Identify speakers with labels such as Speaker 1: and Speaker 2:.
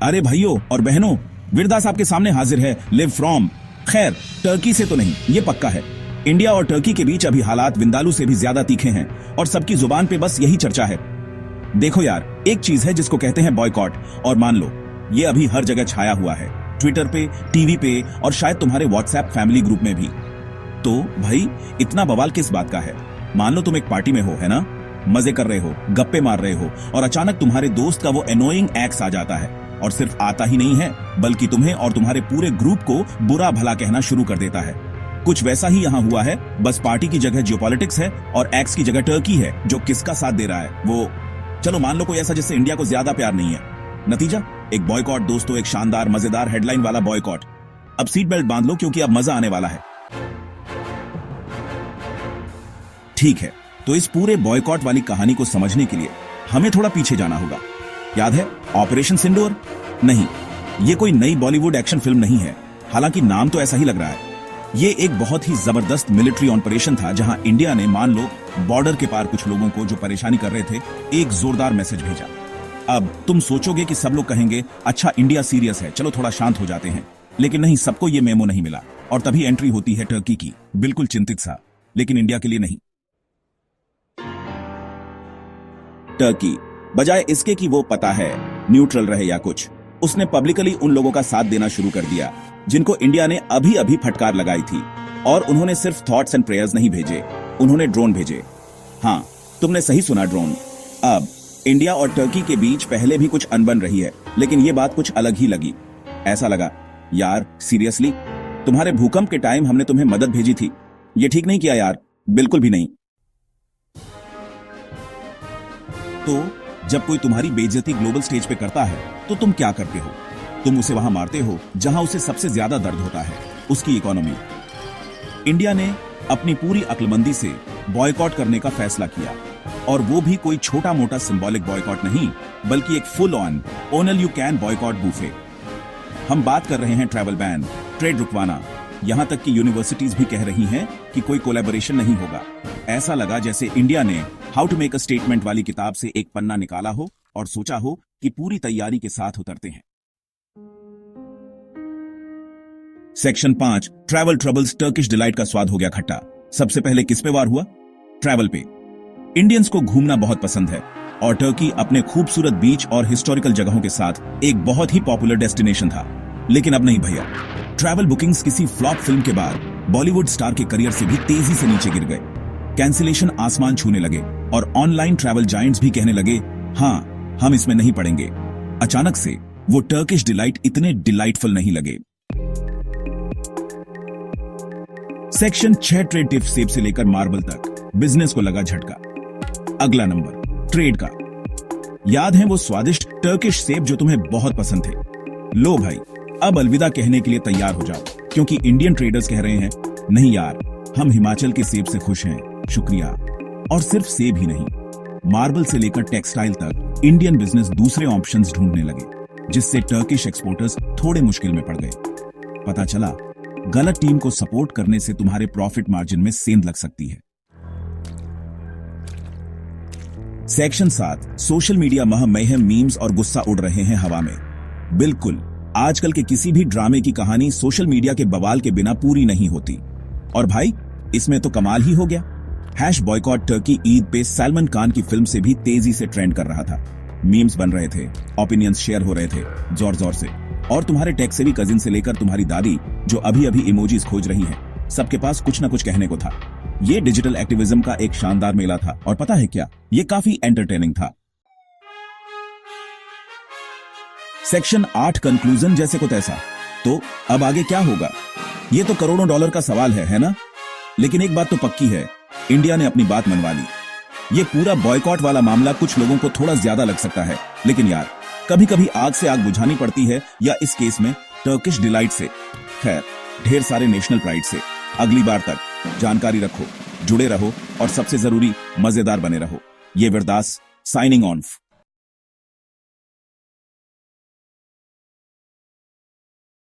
Speaker 1: अरे भाइयों और बहनों, वीरदास आपके सामने हाजिर है। लिव फ्रॉम, खैर टर्की से तो नहीं, ये पक्का है। इंडिया और टर्की के बीच अभी हालात विंदालू से भी ज्यादा तीखे हैं और सबकी जुबान पे बस यही चर्चा है। देखो यार, एक चीज है जिसको कहते हैं बॉयकॉट, और मान लो ये अभी हर जगह छाया हुआ है, ट्विटर पे, टीवी पे और शायद तुम्हारे व्हाट्सएप फैमिली ग्रुप में भी। तो भाई इतना बवाल किस बात का है? मान लो तुम एक पार्टी में हो, है ना, मजे कर रहे हो, गप्पे मार रहे हो, और अचानक तुम्हारे दोस्त का वो एनोइंग एक्स आ जाता है, और सिर्फ आता ही नहीं है बल्कि तुम्हें और तुम्हारे पूरे ग्रुप को बुरा भला कहना शुरू कर देता है। कुछ वैसा ही यहाँ हुआ है, बस पार्टी की जगह जियोपॉलिटिक्स है और एक्स की जगह टर्की है जो किसका साथ दे रहा है वो, चलो मान लो कोई ऐसा जिससे इंडिया को ज्यादा प्यार नहीं है। नतीजा एक बॉयकॉट दोस्तों, एक शानदार मजेदार हेडलाइन वाला बॉयकॉट। अब सीट बेल्ट बांध लो क्योंकि अब मजा आने वाला है। ठीक है, तो इस पूरे बॉयकॉट वाली कहानी को समझने के लिए हमें थोड़ा पीछे जाना होगा। याद है ऑपरेशन सिंदूर? नहीं, ये कोई नई बॉलीवुड एक्शन फिल्म नहीं है, हालांकि नाम तो ऐसा ही लग रहा है। ये एक बहुत ही जबरदस्त मिलिट्री ऑपरेशन था जहां इंडिया ने मान लो बॉर्डर के पार कुछ लोगों को जो परेशानी कर रहे थे एक जोरदार मैसेज भेजा। अब तुम सोचोगे कि सब लोग कहेंगे अच्छा इंडिया सीरियस है, चलो थोड़ा शांत हो जाते हैं, लेकिन नहीं, सबको ये मेमो नहीं मिला और तभी एंट्री होती है टर्की की, बिल्कुल चिंतित सा, लेकिन इंडिया के लिए नहीं। टर्की बजाय इसके कि वो पता है न्यूट्रल रहे या कुछ, उसने पब्लिकली उन लोगों का साथ देना शुरू कर दिया जिनको इंडिया ने अभी अभी फटकार लगाई थी। और उन्होंने सिर्फ थॉट्स एंड प्रेयर्स नहीं भेजे, उन्होंने ड्रोन भेजे। हाँ, तुमने सही सुना, ड्रोन। अब इंडिया और टर्की के बीच पहले भी कुछ अनबन रही है, लेकिन ये बात कुछ अलग ही लगी। ऐसा लगा यार सीरियसली, तुम्हारे भूकंप के टाइम हमने तुम्हें मदद भेजी थी, ये ठीक नहीं किया यार, बिल्कुल भी नहीं। तो जब कोई तुम्हारी बेइज्जती ग्लोबल स्टेज पे करता है तो तुम क्या करते हो? तुम उसे वहां मारते हो जहां उसे सबसे ज्यादा दर्द होता है, उसकी इकोनॉमी। इंडिया ने अपनी पूरी अक्लमंदी से बॉयकॉट करने का फैसला किया, और वो भी कोई छोटा मोटा सिंबॉलिक बॉयकॉट नहीं, बल्कि एक फुल ऑन ओनल यू कैन बॉयकॉट बूफे। हम बात कर रहे हैं ट्रैवल बैन, ट्रेड रुकवाना, यहां तक कि यूनिवर्सिटीज भी कह रही हैं कि कोई कोलैबोरेशन नहीं होगा। ऐसा लगा जैसे इंडिया ने how to make a statement वाली किताब से एक पन्ना निकाला हो और सोचा हो कि पूरी तैयारी के साथ उतरते हैं। Section 5 travel troubles, Turkish delight का स्वाद हो गया खट्टा। सबसे पहले किस पे वार हुआ? ट्रैवल पे। इंडियंस को घूमना बहुत पसंद है और टर्की अपने खूबसूरत बीच और हिस्टोरिकल जगहों के साथ एक बहुत ही पॉपुलर डेस्टिनेशन था। लेकिन अब नहीं भैया, ट्रैवल बुकिंग्स किसी फ्लॉप फिल्म के बाद बॉलीवुड स्टार के करियर से भी तेजी से नीचे गिर गए। कैंसिलेशन आसमान छूने लगे और ऑनलाइन ट्रैवल जायंट्स भी कहने लगे हाँ, हम इसमें नहीं पड़ेंगे। अचानक से वो टर्किश डिलाइट इतने डिलाइटफुल नहीं लगे। सेक्शन 6 ट्रेड टिप्स, सेब से लेकर मार्बल तक बिजनेस को लगा झटका। अगला नंबर ट्रेड का। याद है वो स्वादिष्ट टर्किश सेब जो तुम्हें बहुत पसंद थे? लो भाई, अब अलविदा कहने के लिए तैयार हो जाओ, क्योंकि इंडियन ट्रेडर्स कह रहे हैं नहीं यार, हम हिमाचल के सेब से खुश हैं, शुक्रिया। और सिर्फ सेब ही नहीं, मार्बल से लेकर टेक्सटाइल तक इंडियन बिजनेस दूसरे ऑप्शंस ढूंढने लगे, जिससे टर्किश एक्सपोर्टर्स थोड़े मुश्किल में पड़ गए। पता चला गलत टीम को सपोर्ट करने से तुम्हारे प्रॉफिट मार्जिन में सेंध लग सकती है। सेक्शन 7 सोशल मीडिया महम, मीम्स और गुस्सा उड़ रहे हैं हवा में। बिल्कुल, आजकल के किसी भी ड्रामे की कहानी सोशल मीडिया के बवाल के बिना पूरी नहीं होती। और भाई इसमें तो कमाल ही हो गया। बॉयकॉट टर्की ईद पे सलमान खान की फिल्म से भी तेजी से ट्रेंड कर रहा था। मीम्स बन रहे थे, ओपिनियंस शेयर हो रहे थे जोर जोर से, और तुम्हारे टेक से भी कजिन से लेकर तुम्हारी दादी जो अभी अभी इमोजीज खोज रही है, सबके पास कुछ ना कुछ कहने को था। ये डिजिटल एक्टिविज्म का एक शानदार मेला था, और पता है क्या, ये काफी एंटरटेनिंग था। सेक्शन 8 कंक्लूजन, जैसे को तैसा। तो अब आगे क्या होगा? ये तो करोड़ों डॉलर का सवाल है ना? लेकिन एक बात तो पक्की है, इंडिया ने अपनी बात मनवा ली। ये पूरा बॉयकॉट वाला मामला कुछ लोगों को थोड़ा ज्यादा लग सकता है, लेकिन यार कभी कभी आग से आग बुझानी पड़ती है, या इस केस में टर्किश डिलाइट से, खैर ढेर सारे नेशनल प्राइड से। अगली बार तक जानकारी रखो, जुड़े रहो और सबसे जरूरी मजेदार बने रहो। ये वीरदास साइनिंग ऑफ।